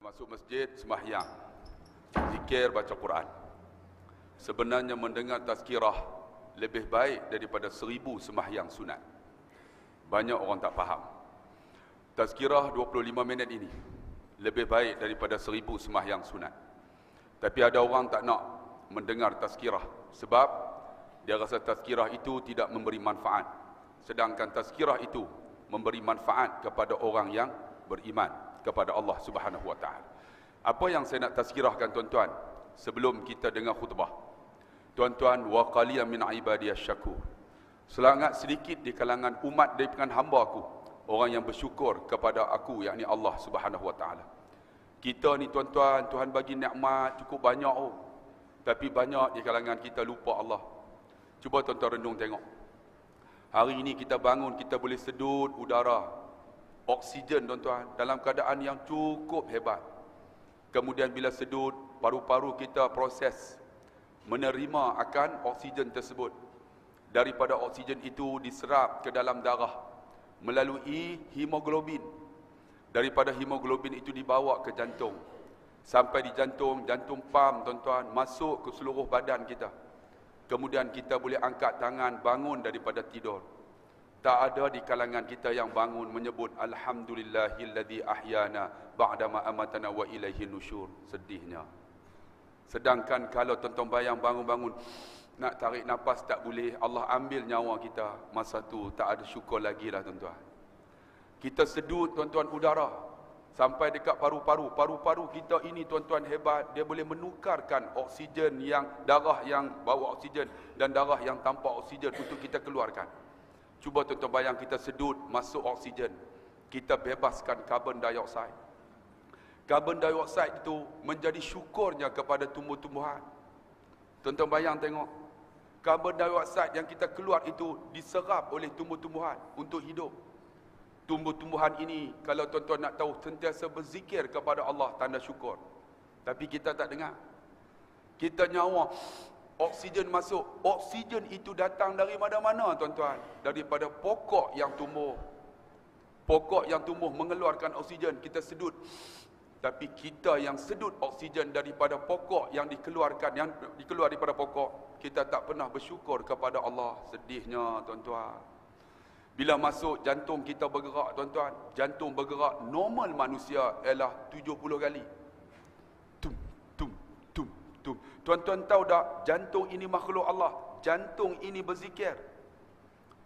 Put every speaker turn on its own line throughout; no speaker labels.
masuk masjid, sembahyang, zikir, baca Quran. Sebenarnya mendengar tazkirah lebih baik daripada 1000 sembahyang sunat. Banyak orang tak faham. Tazkirah 25 minit ini lebih baik daripada 1000 sembahyang sunat. Tapi ada orang tak nak mendengar tazkirah sebab dia rasa tazkirah itu tidak memberi manfaat. Sedangkan tazkirah itu memberi manfaat kepada orang yang beriman kepada Allah Subhanahu wa taala. Apa yang saya nak tazkirahkan tuan-tuan sebelum kita dengar khutbah? Tuan-tuan, wa qaliyan min ibadiyasy syakur. Sangat sedikit di kalangan umat daripada hamba aku orang yang bersyukur kepada aku, yakni Allah Subhanahu wa taala. Kita ni tuan-tuan, Tuhan bagi nikmat cukup banyak tapi banyak di kalangan kita lupa Allah. Cuba tuan-tuan renung tengok. Hari ini kita bangun, kita boleh sedut udara, oksigen tuan-tuan, dalam keadaan yang cukup hebat. Kemudian bila sedut, paru-paru kita proses menerima akan oksigen tersebut. Daripada oksigen itu diserap ke dalam darah melalui hemoglobin. Daripada hemoglobin itu dibawa ke jantung. Sampai di jantung, jantung pam tuan-tuan, masuk ke seluruh badan kita. Kemudian kita boleh angkat tangan, bangun daripada tidur. Tak ada di kalangan kita yang bangun menyebut alhamdulillahilladzi ahyana ba'dama amatana wa ilaihi nusyur. Sedihnya. Sedangkan kalau tuan-tuan bayang bangun-bangun nak tarik nafas tak boleh, Allah ambil nyawa kita, masa tu tak ada syukur lagi lah tuan-tuan. Kita sedut tuan-tuan udara sampai dekat paru-paru. Paru-paru kita ini tuan-tuan hebat, dia boleh menukarkan oksigen yang, darah yang bawa oksigen dan darah yang tanpa oksigen untuk kita keluarkan. Cuba tuan-tuan bayang kita sedut, masuk oksigen, kita bebaskan karbon dioksida. Karbon dioksida itu menjadi syukurnya kepada tumbuh-tumbuhan. Tuan-tuan bayang tengok, karbon dioksida yang kita keluar itu diserap oleh tumbuh-tumbuhan untuk hidup. Tumbuh-tumbuhan ini, kalau tuan-tuan nak tahu, sentiasa berzikir kepada Allah, tanda syukur. Tapi kita tak dengar. Kita nyawa, oksigen masuk. Oksigen itu datang dari mana-mana tuan-tuan? Daripada pokok yang tumbuh. Pokok yang tumbuh mengeluarkan oksigen, kita sedut. Tapi kita yang sedut oksigen daripada pokok yang dikeluarkan, yang dikeluar daripada pokok, kita tak pernah bersyukur kepada Allah. Sedihnya tuan-tuan. Bila masuk, jantung kita bergerak tuan-tuan. Jantung bergerak, normal manusia ialah 70 kali. Tum, tum, tum, tum. Tuan-tuan tahu tak, jantung ini makhluk Allah. Jantung ini berzikir.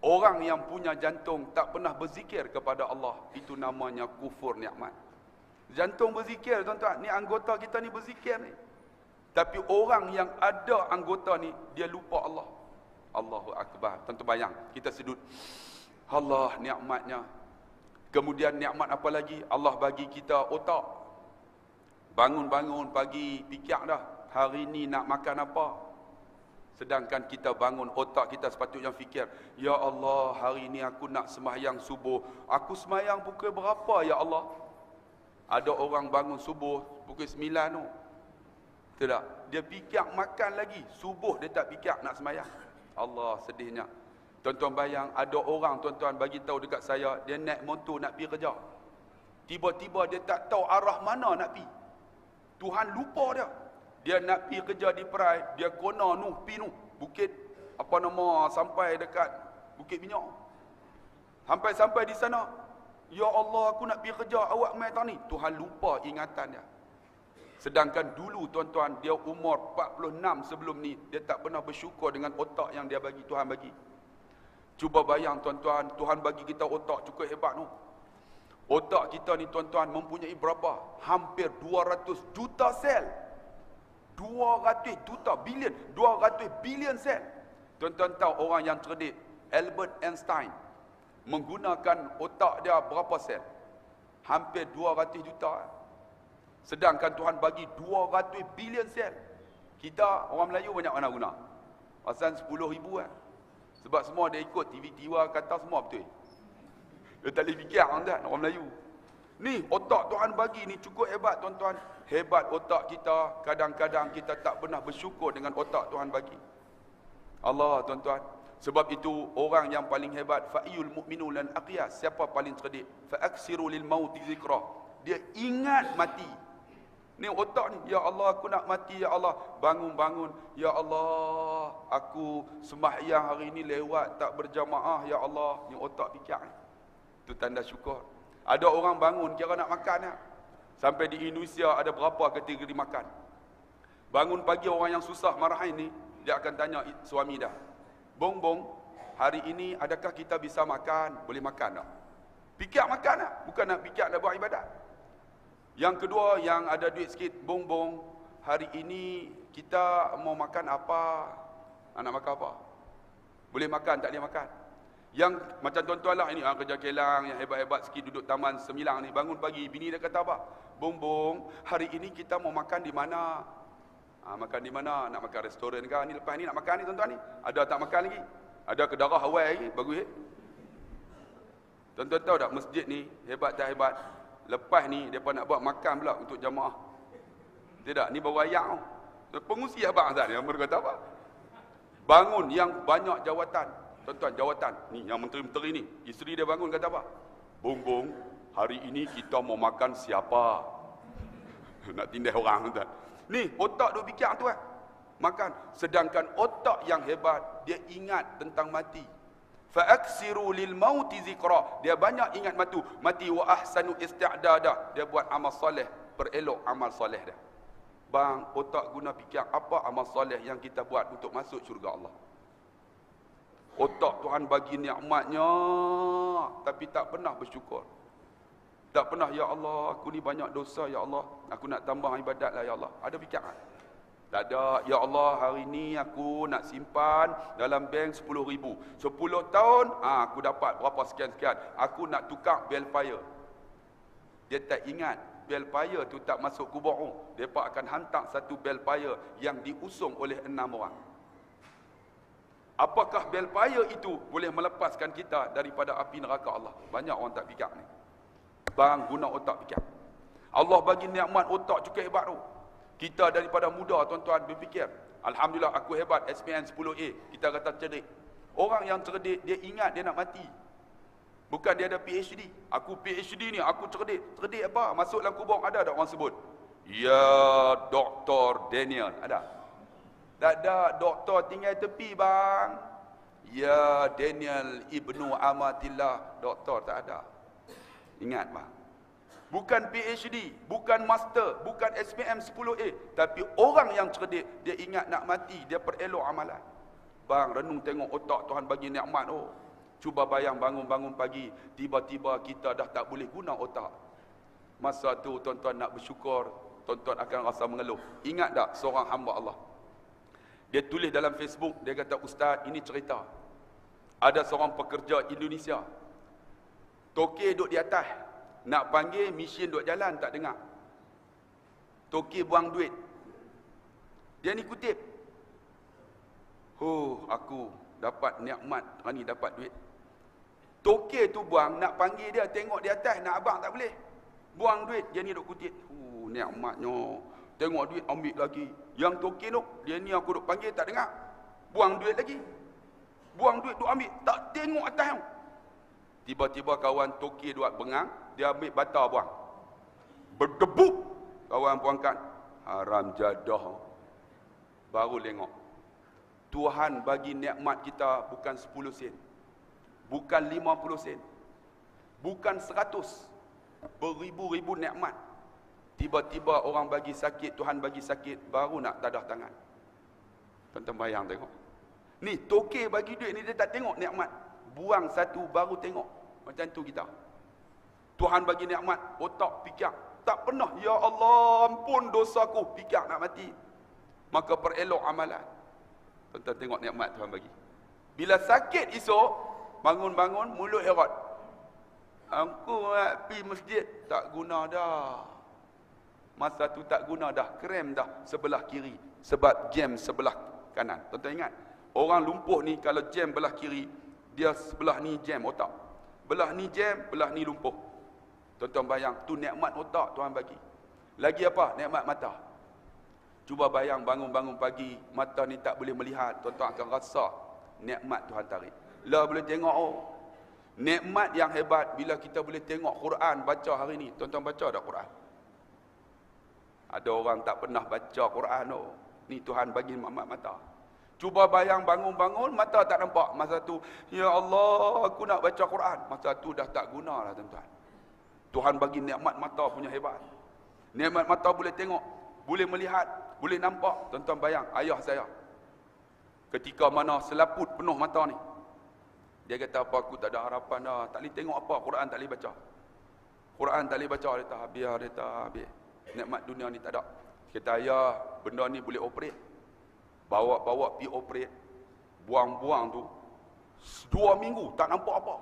Orang yang punya jantung tak pernah berzikir kepada Allah, itu namanya kufur nikmat. Jantung berzikir tuan-tuan, ni anggota kita ni berzikir ni. Tapi orang yang ada anggota ni, dia lupa Allah. Allahu Akbar. Tuan-tuan bayang, kita sedut, Allah nikmatnya. Kemudian nikmat apa lagi? Allah bagi kita otak. Bangun-bangun pagi, fikir dah, hari ni nak makan apa. Sedangkan kita bangun, otak kita sepatutnya fikir, ya Allah, hari ni aku nak sembahyang subuh. Aku sembahyang pukul berapa ya Allah? Ada orang bangun subuh pukul 9 tu. Tidak, dia fikir makan lagi. Subuh dia tak fikir nak sembahyang. Allah, sedihnya. Tuan-tuan bayang, ada orang tuan-tuan bagi tahu dekat saya, dia naik motor nak pergi kerja. Tiba-tiba dia tak tahu arah mana nak pergi. Tuhan lupa dia. Dia nak pergi kerja di Perai, dia kona pi bukit apa nama, sampai dekat Bukit Minyak. Sampai di sana, ya Allah, aku nak pergi kerja, awak mai tak ni? Tuhan lupa ingatan dia. Sedangkan dulu tuan-tuan, dia umur 46 sebelum ni, dia tak pernah bersyukur dengan otak yang dia bagi, Tuhan bagi. Cuba bayang tuan-tuan, Tuhan bagi kita otak cukup hebat tu. Otak kita ni tuan-tuan mempunyai berapa? Hampir 200 juta sel. 200 juta bilion, 200 bilion sel. Tuan-tuan tahu orang yang cerdik, Albert Einstein, menggunakan otak dia berapa sel? Hampir 200 juta. Sedangkan Tuhan bagi 200 bilion sel. Kita orang Melayu banyak mana guna? Pasal 10,000 kan. Sebab semua dia ikut TV Tiwa kata semua betul. Dia tak boleh fikir kan, orang Melayu. Ni otak Tuhan bagi ni cukup hebat tuan-tuan. Hebat otak kita, kadang-kadang kita tak pernah bersyukur dengan otak Tuhan bagi. Allah tuan-tuan. Sebab itu orang yang paling hebat, fa'iyul mu'minu lan aqiyas, siapa paling cerdik? Fa'aksiru lil mauti zikra. Dia ingat mati. Ni otak ni, ya Allah aku nak mati ya Allah. Bangun-bangun, ya Allah aku sembahyang hari ni lewat tak berjamaah ya Allah. Ni otak fikir ni. Itu tanda syukur. Ada orang bangun kira nak makan ya. Sampai di Indonesia ada berapa kategori makan. Bangun pagi orang yang susah marahin ni, dia akan tanya suami dah. Bong, hari ini adakah kita bisa makan? Boleh makan tak? Fikir makan tak? Bukan nak fikir nak buat ibadat. Yang kedua, yang ada duit sikit, bong, hari ini kita mau makan apa? Nak makan apa? Boleh makan, tak boleh makan? Yang macam tuan-tuan lah ini, kerja kelang, yang hebat-hebat sikit duduk taman Semilang ni, bangun pagi, bini dia kata apa? Bong, hari ini kita mau makan di mana? Makan di mana? Nak makan restoran ke? Ni lepas ni nak makan ni tuan-tuan ni. Ada tak makan lagi? Ada ke darah Hawaii lagi? Bagus Tuan-tuan tahu tak masjid ni, hebat tak hebat? Lepas ni, mereka nak buat makan pula untuk jamaah. Tidak, ni baru ayat tau. Pengusi abang Azhar ni, mereka kata apa? Bangun yang banyak jawatan. Tuan-tuan, jawatan. Ni, yang menteri-menteri ni. Isteri dia bangun kata apa? Bong, hari ini kita mau makan siapa? Nak tindas orang, tuan. Ni, otak duk fikir tu makan. Sedangkan otak yang hebat, dia ingat tentang mati. Fa'aksiru lil mauti zikra. Dia banyak ingat mati wa ahsanu isti'dada. Dia buat amal soleh, perelok amal soleh dia. Bang, otak guna fikir apa amal soleh yang kita buat untuk masuk syurga Allah. Otak Tuhan bagi nikmatnya, tapi tak pernah bersyukur. Tak pernah, ya Allah, aku ni banyak dosa, ya Allah, aku nak tambah ibadat lah, ya Allah. Ada fikiran? Tak ada. Ya Allah, hari ni aku nak simpan dalam bank 10,000. 10 tahun, aku dapat berapa sekian-sekian. Aku nak tukar bel fire. Dia tak ingat, bel fire tu tak masuk kubur. Mereka akan hantar satu bel fire yang diusung oleh 6 orang. Apakah bel fire itu boleh melepaskan kita daripada api neraka Allah? Banyak orang tak fikir ni. Bang, guna otak fikir. Allah bagi nikmat otak cukup hebat tu. Kita daripada muda tuan-tuan berfikir, alhamdulillah aku hebat SPM 10A, kita kata cerdik. Orang yang cerdik dia ingat dia nak mati. Bukan dia ada PhD. Aku PhD ni, aku cerdik. Cerdik apa? Masuk dalam kubur ada orang sebut? Ya, Dr. Daniel. Ada? Tak ada. Doktor tinggal tepi bang. Ya, Daniel Ibnu Amatillah. Doktor tak ada. Ingat bang. Bukan PhD, bukan master, bukan SPM 10A. Tapi orang yang cerdik, dia ingat nak mati, dia perelok amalan. Bang, renung tengok otak Tuhan bagi nikmat. Cuba bayang bangun-bangun pagi, tiba-tiba kita dah tak boleh guna otak. Masa tu tuan-tuan nak bersyukur, tuan-tuan akan rasa mengeluh. Ingat tak seorang hamba Allah? Dia tulis dalam Facebook, dia kata, Ustaz, ini cerita. Ada seorang pekerja Indonesia. Toke duduk di atas. Nak panggil, mesin duduk jalan, tak dengar. Toke buang duit. Dia ni kutip. Aku dapat nikmat, ni dapat duit. Toke tu buang, nak panggil dia, tengok di atas, nak abang tak boleh. Buang duit, dia ni duduk kutip. Nikmatnya. Tengok duit, ambil lagi. Yang toke tu, dia ni aku duduk panggil, tak dengar. Buang duit lagi. Buang duit, duduk ambil. Tak tengok atas tu. Tiba-tiba kawan toke duduk bengang, dia ambil bata buang. Berdebuk. Kawan buangkan. Haram jadah. Baru tengok. Tuhan bagi nikmat kita bukan 10 sen. Bukan 50 sen. Bukan 100. Beribu-ribu nikmat. Tiba-tiba orang bagi sakit, Tuhan bagi sakit, baru nak tadah tangan. Tuan-tuan bayang tengok. Ni toke bagi duit ni, dia tak tengok nikmat. Buang satu baru tengok. Macam tu kita. Tuhan bagi nikmat, otak fikir. Tak pernah, ya Allah, ampun dosaku, fikir nak mati. Maka perelok amalan. Tuan-tuan tengok nikmat Tuhan bagi. Bila sakit esok, bangun-bangun, mulut erat. Aku nak pergi masjid, tak guna dah. Masa tu tak guna dah, krem dah sebelah kiri. Sebab jam sebelah kanan. Tuan-tuan ingat, orang lumpuh ni kalau jam belah kiri, dia sebelah ni jam otak. Belah ni jam, belah ni lumpuh. Tuan-tuan bayang, tu nikmat otak Tuhan bagi. Lagi apa? Nikmat mata. Cuba bayang bangun-bangun pagi, mata ni tak boleh melihat, tuan-tuan akan rasa nikmat Tuhan tarik. Lah boleh tengok, nikmat yang hebat bila kita boleh tengok Quran baca hari ni. Tuan-tuan baca tak Quran? Ada orang tak pernah baca Quran tu. Ni Tuhan bagi nikmat mata. Cuba bayang bangun-bangun, mata tak nampak. Masa tu, ya Allah, aku nak baca Quran. Masa tu dah tak guna lah tuan-tuan. Tuhan bagi nikmat mata punya hebat. Nikmat mata boleh tengok, boleh melihat, boleh nampak. Tuan-tuan bayang, ayah saya. Ketika mana selaput penuh mata ni. Dia kata, apa aku tak ada harapan dah. Tak boleh tengok apa, Quran tak boleh baca. Quran tak boleh baca, dia tak biar, dia tak habis. Nikmat dunia ni tak ada. Kata ayah, benda ni boleh operate. Bawa pergi operate. Buang-buang tu 2 minggu tak nampak apa.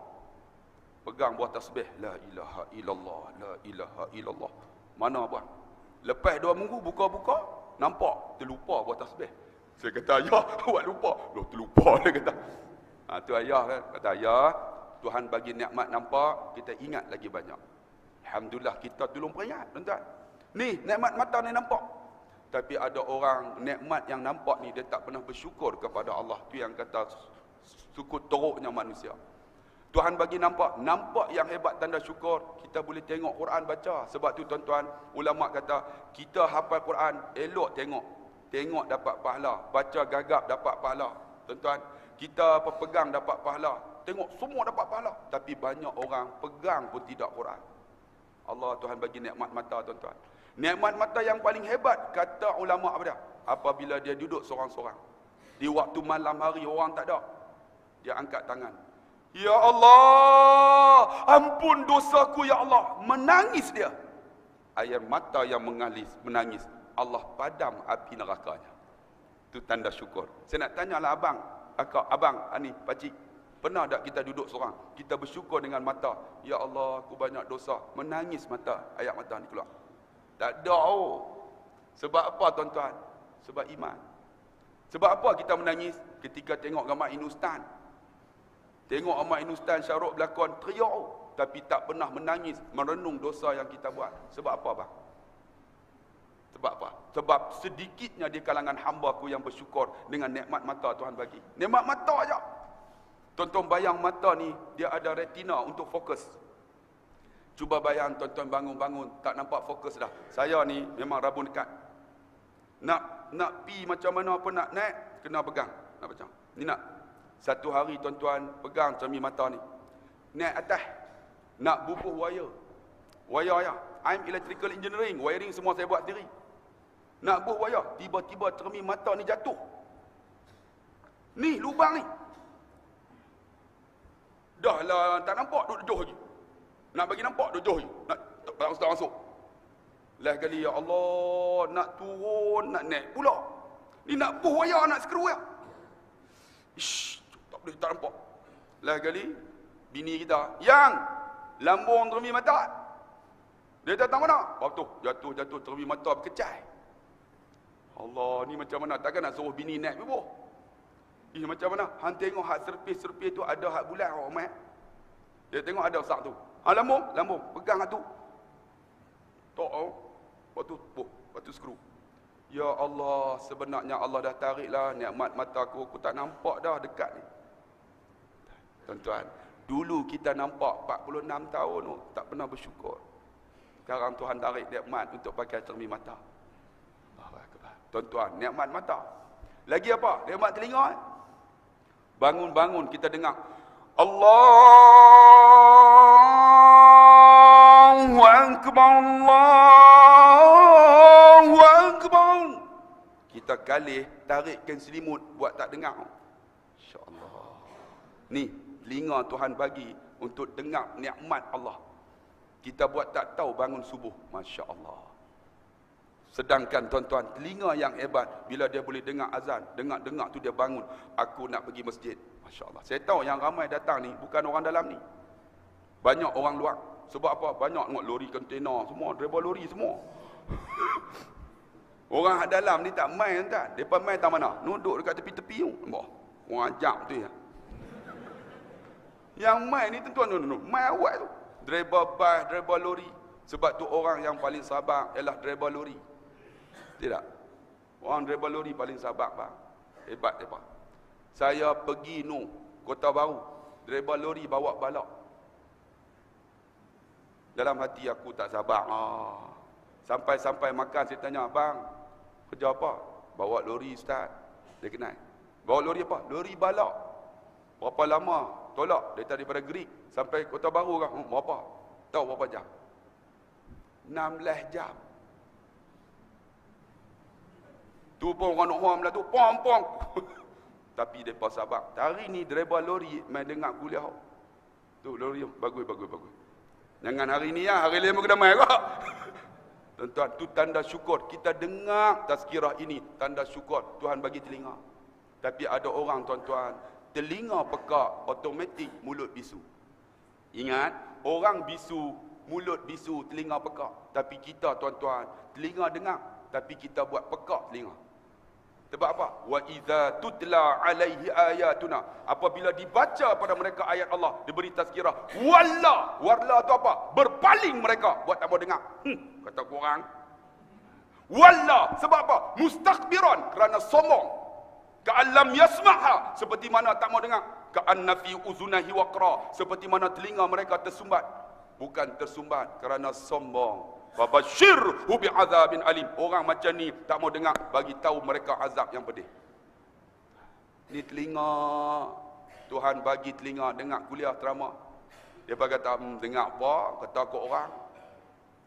Pegang buah tasbih, la ilaha illallah, la ilaha illallah. Mana buang? Lepas 2 minggu buka-buka, nampak terlupa buah tasbih. Saya kata, ayah, awak lupa. Loh, terlupa dia kata. Tu ayah kan. Kata ayah, Tuhan bagi nikmat nampak, kita ingat lagi banyak. Alhamdulillah kita tolong peringat, tuan-tuan. Ni nikmat mata ni nampak. Tapi ada orang nikmat yang nampak ni dia tak pernah bersyukur kepada Allah. Tu yang kata sukut teruknya manusia. Tuhan bagi nampak yang hebat tanda syukur. Kita boleh tengok Quran baca. Sebab tu tuan-tuan, ulama kata kita hafal Quran elok tengok dapat pahala, baca gagap dapat pahala. Tuan-tuan, kita pegang dapat pahala, tengok semua dapat pahala. Tapi banyak orang pegang pun tidak Quran. Allah Tuhan bagi nikmat mata tuan-tuan. Nikmat mata yang paling hebat kata ulama apa dia? Apabila dia duduk seorang-seorang. Di waktu malam hari orang tak ada. Dia angkat tangan. Ya Allah, ampun dosaku ya Allah. Menangis dia. Air mata yang menangis. Allah padam api nerakanya. Itu tanda syukur. Saya nak tanyalah abang, akak, abang, ani, pakcik. Pernah tak kita duduk seorang? Kita bersyukur dengan mata. Ya Allah, aku banyak dosa. Menangis mata, ayat mata ni keluar. Tak ada. Sebab apa tuan-tuan? Sebab iman. Sebab apa kita menangis? Ketika tengok gambar Inustan. Tengok Ahmad Inustan Syaruk berlakon, teriak. Tapi tak pernah menangis, merenung dosa yang kita buat. Sebab apa bang? Sebab apa? Sebab sedikitnya di kalangan hamba-Ku yang bersyukur dengan nikmat mata Tuhan bagi. Nikmat mata aja. Tuan-tuan bayang mata ni, dia ada retina untuk fokus. Cuba bayang tuan-tuan bangun-bangun, tak nampak fokus dah. Saya ni memang rabun dekat. Nak pi macam mana pun nak naik, kena pegang. Nak macam ni nak. Satu hari tuan-tuan pegang cermin mata ni. Naik atas. Nak bubuh wire. Wire ya. I'm electrical engineering. Wiring semua saya buat sendiri. Nak bubuh wire. Tiba-tiba cermin mata ni jatuh. Ni lubang ni. Dah lah tak nampak, duduk jauh lagi. Nak bagi nampak, duduk jauh lagi. Nak tak masuk. Lah kali, ya Allah, nak turun, nak naik pula. Ni nak buh wire, nak skru ya. Ish, tak boleh, tak nampak. Lah kali, bini kita, yang lambung cermin mata. Dia datang mana? Waktu jatuh cermin mata berkecai. Allah, ni macam mana? Takkan nak suruh bini naik bubuh? Macam mana? Han tengok hak serpis-serpis tu ada hak bulat Ahmad. Dia tengok ada sak tu. Lambung, pegang hak tu. Tok waktu skru. Ya Allah, sebenarnya Allah dah tariklah nikmat mataku, aku tak nampak dah dekat ni. Tuan-tuan, dulu kita nampak 46 tahun tu tak pernah bersyukur. Sekarang Tuhan tarik nikmat untuk pakai cermin mata. Tuan-tuan, nikmat mata. Lagi apa? Nikmat telinga. Bangun-bangun kita dengar Allahu Akbar, Allahu Akbar. Kita galih, tarikkan selimut, buat tak dengar. InsyaAllah. Ni, telinga Tuhan bagi untuk dengar nikmat Allah. Kita buat tak tahu bangun subuh. Masya Allah. Sedangkan tuan-tuan, telinga yang hebat, bila dia boleh dengar azan, dengar tu dia bangun. Aku nak pergi masjid. Masya Allah. Saya tahu yang ramai datang ni, bukan orang dalam ni. Banyak orang luar. Sebab apa? Banyak tengok lori kontena semua, driver lori semua. Orang dalam ni tak main kan? Mereka main tak mana? Nuduk dekat tepi-tepi tu. Orang ajak tu ya. Yang main ni tuan-tuan, main awal tu. Driver bas, driver lori. Sebab tu orang yang paling sabar ialah driver lori. Tidak. Orang driver lori paling sabar, bang. Hebat mereka. Saya pergi Kota Baru. Driver lori bawa balak. Dalam hati aku tak sabar. Sampai makan, saya tanya, abang, kerja apa? Bawa lori ustaz. Dia kenal. Bawa lori apa? Lori balak. Berapa lama? Tolak. Daripada Greek sampai Kota Baru kan? Berapa? Tahu berapa jam? 16 jam. Tu pun orang nak horm lah tu. Pong. Tapi mereka sabar. Hari ni driver lori main dengar kuliah. Tu lori bagus. Jangan hari ni ya, hari lain pun kena main kok. Tuan-tuan, tu tanda syukur. Kita dengar tazkirah ini, tanda syukur Tuhan bagi telinga. Tapi ada orang tuan-tuan, telinga pekak, automatik mulut bisu. Ingat, orang bisu, mulut bisu, telinga pekak. Tapi kita tuan-tuan, telinga dengar, tapi kita buat pekak telinga. Sebab apa? Wa idza tutla alaihi ayatuna. Apabila dibaca pada mereka ayat Allah, diberi tazkirah, walla tu apa? Berpaling mereka buat tak mau dengar. Kata korang. Walla, sebab apa? Mustakbiran, kerana sombong. Ka'allam yasma'ha, seperti mana tak mau dengar. Ka'anna fi uzunahi waqra, seperti mana telinga mereka tersumbat. Bukan tersumbat kerana sombong. Fabashirhu bi'adzabin alim. Orang macam ni tak mau dengar, bagi tahu mereka azab yang pedih. Ni telinga. Tuhan bagi telinga dengar kuliah ceramah. Dia kata, dengar apa? Kata ke orang.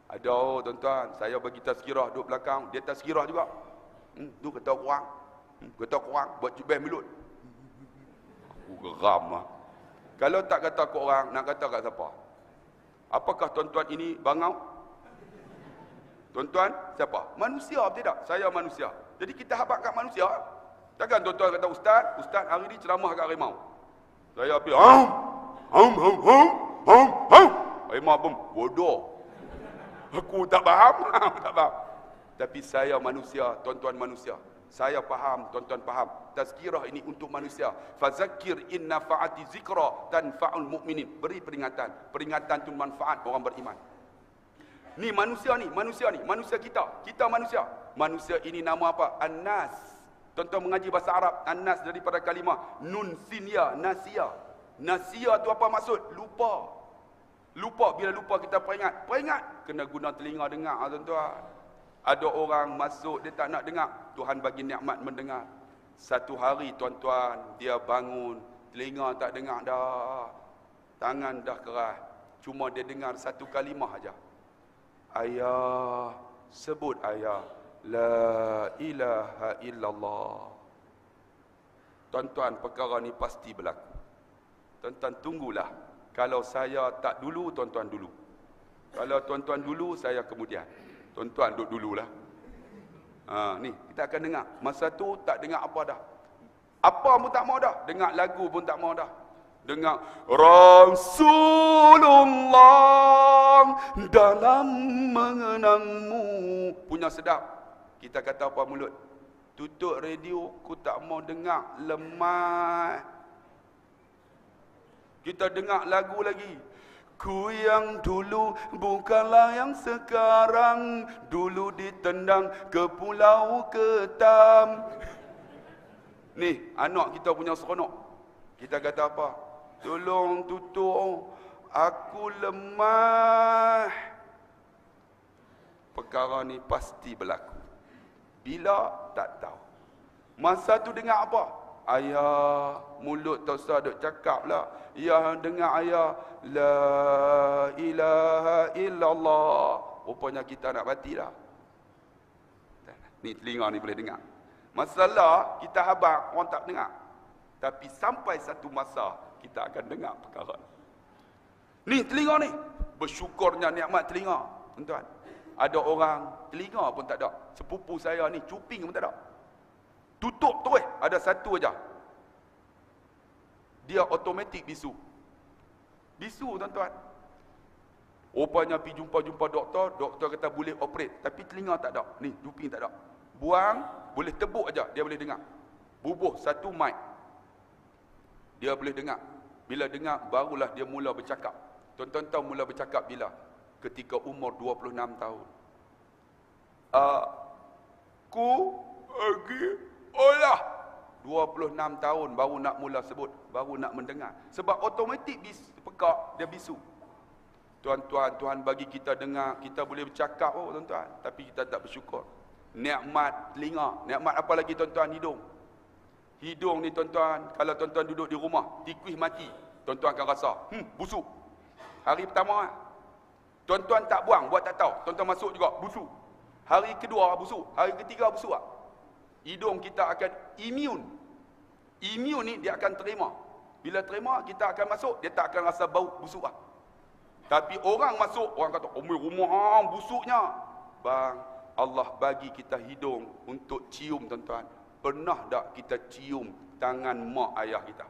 Ada tuan-tuan, saya bagi tazkirah duduk belakang, dia tazkirah juga. Tu kata orang. Kata orang buat jubah mulut. Aku geram lah. Kalau tak kata ke orang, nak kata kat siapa? Apakah tuan-tuan ini bangau? Tuan-tuan, siapa? Manusia tidak? Saya manusia. Jadi kita habaq kat manusia. Takkan tuan-tuan kata, Ustaz hari ni ceramah kat harimau. Saya pergi, harimau pun bodoh. Aku tak faham. Tak faham. Tapi saya manusia, tuan-tuan manusia. Saya faham, tuan-tuan faham. Tazkirah ini untuk manusia. Fazakir inna fa'ati zikra tanfa'ul mu'minin. Beri peringatan. Peringatan itu manfaat orang beriman. Ni manusia kita. Kita manusia. Manusia ini nama apa? An-nas. Tuan-tuan mengaji bahasa Arab, An-nas daripada kalimah nun sin ya, nasia. Nasia tu apa maksud? Lupa. Bila lupa kita peringat. Kena guna telinga dengar, tuan-tuan. Ada orang masuk, dia tak nak dengar. Tuhan bagi nikmat mendengar. Satu hari tuan-tuan, dia bangun, telinga tak dengar dah. Tangan dah keras. Cuma dia dengar satu kalimah aja. Ayah, sebut ayah, la ilaha illallah. Tuan-tuan, perkara ni pasti berlaku. Tuan-tuan tunggulah. Kalau saya tak dulu, tuan-tuan dulu. Kalau tuan-tuan dulu, saya kemudian. Tuan-tuan duduk dululah. Ni kita akan dengar. Masa tu tak dengar apa dah. Apa pun tak mau dah. Dengar lagu pun tak mau dah. Dengar Rasulullah dalam mengenangmu. Punya sedap. Kita kata apa mulut? Tutup radio, ku tak mau dengar, lemah. Kita dengar lagu lagi. Ku yang dulu bukanlah yang sekarang, dulu ditendang ke Pulau Ketam. Ni anak kita punya seronok. Kita kata apa? Tolong tutup, aku lemah. Perkara ni pasti berlaku. Bila? Tak tahu. Masa tu dengar apa? Ayah, mulut tak usah duk cakap lah. Ya, dengar ayah, la ilaha illallah. Rupanya kita nak mati dah. Ni telinga ni boleh dengar. Masalah kita habaq, orang tak dengar. Tapi sampai satu masa, kita akan dengar perkara ni. Ni telinga ni. Bersyukurnya nikmat telinga. Tuan-tuan. Ada orang, telinga pun tak ada. Sepupu saya ni, cuping pun tak ada. Tutup terus. Ada satu aja. Dia automatik bisu. Bisu, tuan-tuan. Rupanya pergi jumpa doktor. Doktor kata boleh operate. Tapi telinga tak ada. Ni, cuping tak ada. Buang, boleh tebuk aja, dia boleh dengar. Bubuh satu mic. Dia boleh dengar. Bila dengar, barulah dia mula bercakap. Tuan-tuan tahu mula bercakap bila? Ketika umur 26 tahun. Aku lagi olah. 26 tahun baru nak mula sebut, baru nak mendengar. Sebab automatik pekak, dia bisu. Tuan-tuan, Tuhan bagi kita dengar, kita boleh bercakap tuan-tuan, tapi kita tak bersyukur. Nikmat telinga, nikmat apa lagi tuan-tuan? Hidung. Hidung ni tuan-tuan, kalau tuan-tuan duduk di rumah, tikus mati, tuan-tuan akan rasa, busuk. Hari pertama, tuan-tuan tak buang, buat tak tahu. Tuan-tuan masuk juga, busuk. Hari kedua, busuk. Hari ketiga, busuk. Hidung kita akan imun. Imun ni dia akan terima. Bila terima, kita akan masuk, dia tak akan rasa bau busuk. Tapi orang masuk, orang kata, rumah busuknya. Bang, Allah bagi kita hidung untuk cium tuan-tuan. Pernah tak kita cium tangan mak ayah kita?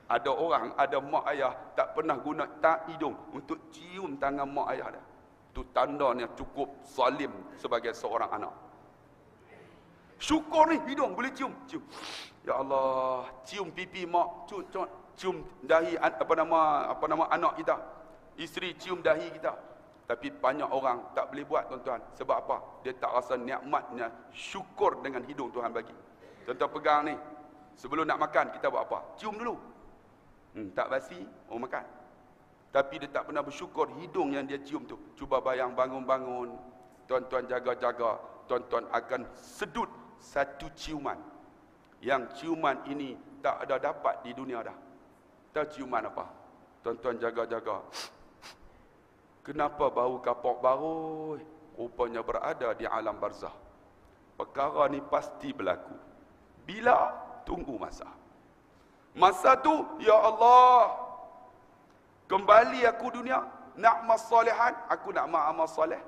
Ada orang, ada mak ayah tak pernah guna hidung untuk cium tangan mak ayah dia. Itu tandanya cukup zalim sebagai seorang anak. Syukur ni hidung boleh cium. Cium. Ya Allah, cium pipi mak, cium dahi apa nama anak kita. Isteri cium dahi kita. Tapi banyak orang tak boleh buat tuan-tuan. Sebab apa? Dia tak rasa nikmatnya syukur dengan hidung Tuhan bagi. Tuan-tuan pegang ni. Sebelum nak makan kita buat apa? Cium dulu. Tak basi, makan. Tapi dia tak pernah bersyukur hidung yang dia cium tu. Cuba bayang bangun-bangun. Tuan-tuan jaga-jaga. Tuan-tuan akan sedut satu ciuman. Yang ciuman ini tak ada dapat di dunia dah. Tahu ciuman apa? Tuan-tuan jaga-jaga. Kenapa bau kapok baru? Rupanya berada di alam barzah. Perkara ni pasti berlaku. Bila? Tunggu masa. Masa tu, ya Allah, kembali aku dunia, nak amal solehan, aku nak amal soleh.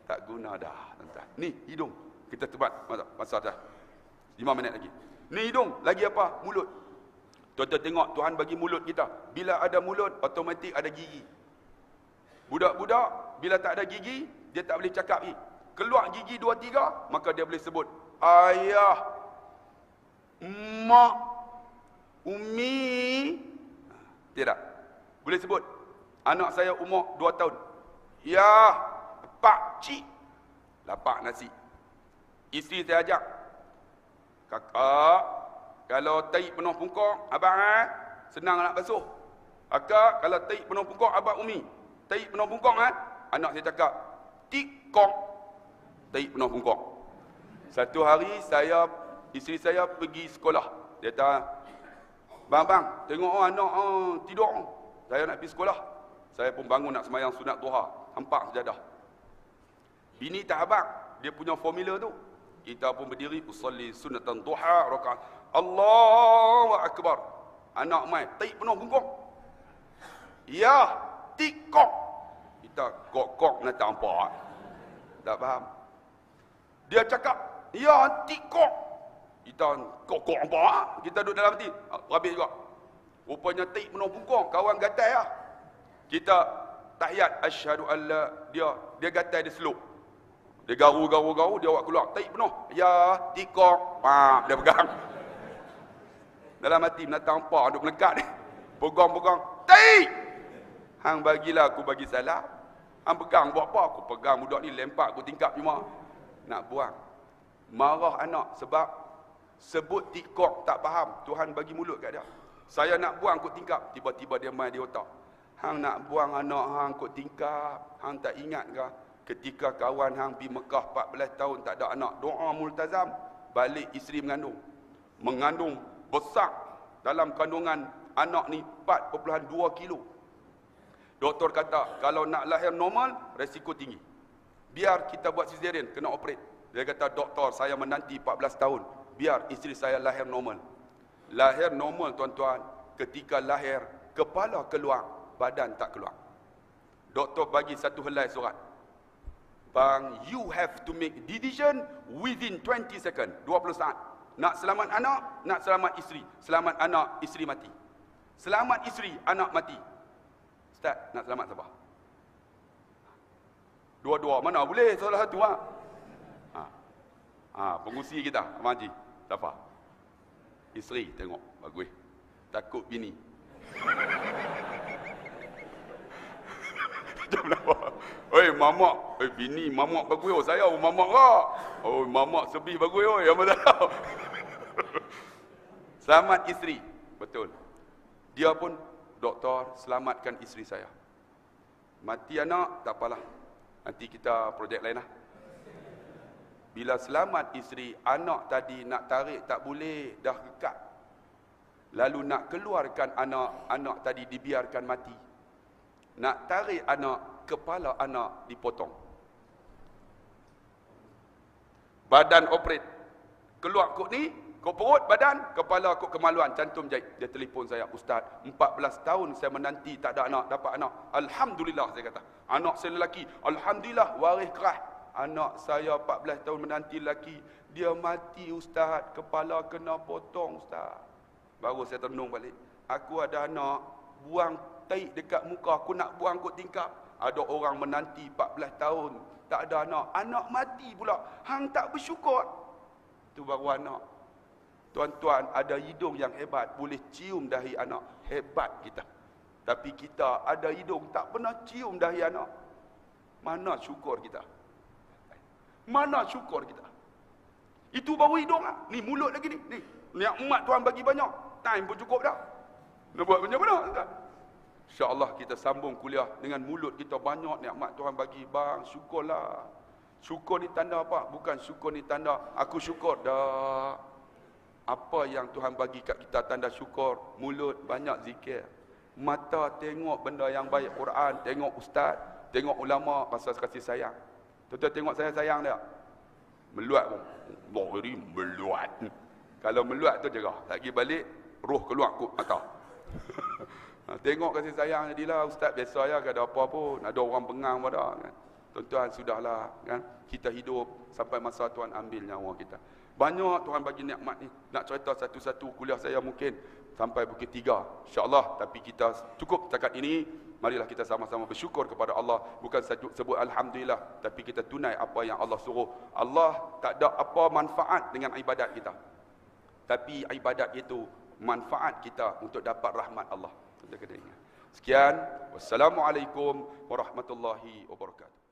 Tak guna dah, tuan-tuan. Ni hidung. Kita tebat masa dah. 5 minit lagi. Ni hidung, lagi apa? Mulut. Tuan-tuan tengok Tuhan bagi mulut kita. Bila ada mulut, automatik ada gigi. Budak-budak, bila tak ada gigi, dia tak boleh cakap lagi. Keluar gigi 2-3, maka dia boleh sebut ayah, mak, umi. Tidak. Boleh sebut. Anak saya umur 2 tahun. Ya, pak cik. Lapak nasi. Isteri saya ajak. Kakak, kalau tahi penuh pungkok, abang senang nak basuh. Kakak, kalau tahi penuh pungkok, abang umi. Tahi penuh pungkok anak saya cakap, tikok. Tahi penuh pungkok. Satu hari isteri saya pergi sekolah. Dia kata, bang, tengok anak tidur. Saya nak pergi sekolah. Saya pun bangun nak sembahyang sunat duha. Hampak sejadah. Bini tak habaq, dia punya formula tu. Kita pun berdiri, usalli sunatan duha rakaat. Allahu akbar. Anak mai, tahi penuh pungkok. Ya, tikok. Kita kok nak tampak. Tak faham. Dia cakap, ya tikok. Kita kok apa? Kita duduk dalam hati. Habis juga. Rupanya tahi penuh pungkok, kawan gatai lah. Kita tahiyat asyhadu alla, dia gatai, dia seluk. Dia garu, dia awak keluar. Tahi penuh. Ya tikok. Dia pegang. Dalam hati nak tampak duk melekat ni. Pegang. Tahi. Hang bagilah aku bagi salam. Hang pegang buat apa? Aku pegang budak ni, lempar aku tingkap cuma. Nak buang. Marah anak sebab sebut tikok tak faham. Tuhan bagi mulut kat dia. Saya nak buang kot tingkap. Tiba-tiba dia main di otak. Hang nak buang anak hang kot tingkap. Hang tak ingat ke? Ketika kawan hang pergi Mekah 14 tahun tak ada anak. Doa multazam. Balik isteri mengandung. Mengandung besar. Dalam kandungan anak ni 4.2 kilo. Doktor kata, kalau nak lahir normal, resiko tinggi. Biar kita buat cesarean, kena operate. Dia kata, doktor, saya menanti 14 tahun. Biar isteri saya lahir normal. Lahir normal, tuan-tuan. Ketika lahir, kepala keluar, badan tak keluar. Doktor bagi satu helai surat. Bang, you have to make decision within 20 second, 20 saat. Nak selamat anak, nak selamat isteri. Selamat anak, isteri mati. Selamat isteri, anak mati. Ustaz, nak selamat siapa? Dua-dua, mana boleh salah satu pengusi kita, Abang Haji. Siapa? Isteri, tengok, bagus. Takut bini. Jom nampak. Oi, mamak. Bini, mamak bagus. Saya mamak lah. Oh, mamak sebih bagus. Yang mana tahu. Selamat isteri. Betul. Dia pun doktor, selamatkan isteri saya. Mati anak, tak apalah. Nanti kita projek lain lah. Bila selamat isteri, anak tadi nak tarik tak boleh, dah kekat. Lalu nak keluarkan anak, anak tadi dibiarkan mati. Nak tarik anak, kepala anak dipotong. Badan operate. Keluar kok ni, kok perut, badan, kepala kok kemaluan, cantum jahit. Dia telefon saya, Ustaz, 14 tahun saya menanti tak ada anak, dapat anak. Alhamdulillah, saya kata. Anak saya lelaki, Alhamdulillah, waris kerah. Anak saya 14 tahun menanti lelaki, dia mati Ustaz, kepala kena potong Ustaz. Baru saya tenung balik. Aku ada anak, buang taik dekat muka, aku nak buang kot tingkap. Ada orang menanti 14 tahun, tak ada anak. Anak mati pula. Hang tak bersyukur. Itu baru anak. Tuan-tuan, ada hidung yang hebat, boleh cium dahi anak. Hebat kita. Tapi kita ada hidung, tak pernah cium dahi anak. Mana syukur kita? Mana syukur kita? Itu baru hidung lah. Ni mulut lagi ni. Nikmat Tuhan bagi banyak. Time pun cukup dah. Nak buat macam mana? InsyaAllah kita sambung kuliah dengan mulut kita banyak nikmat Tuhan bagi. Bang, syukurlah. Syukur ni tanda apa? Bukan syukur ni tanda aku syukur. Dah. Apa yang Tuhan bagi kat kita tanda syukur? Mulut banyak zikir. Mata tengok benda yang baik. Quran, tengok ustaz, tengok ulama pasal kasih sayang. Tuan-tuan tengok saya sayang dia. Meluat pun. Beri meluat. Kalau meluat tu jerah. Lagi balik, roh keluar kot mata. Tengok kasih sayang jadilah ustaz biasa ya, ada apa pun. Ada orang bengang pada kan. Tuan-tuan sudahlah kan. Kita hidup sampai masa Tuhan ambil nyawa kita. Banyak Tuhan bagi nikmat ni. Nak cerita satu-satu kuliah saya mungkin sampai Bukit Tiga. InsyaAllah. Tapi kita cukup setakat ini. Marilah kita sama-sama bersyukur kepada Allah. Bukan sebut Alhamdulillah. Tapi kita tunai apa yang Allah suruh. Allah tak ada apa manfaat dengan ibadat kita. Tapi ibadat itu manfaat kita untuk dapat rahmat Allah. Sekian. Wassalamualaikum warahmatullahi wabarakatuh.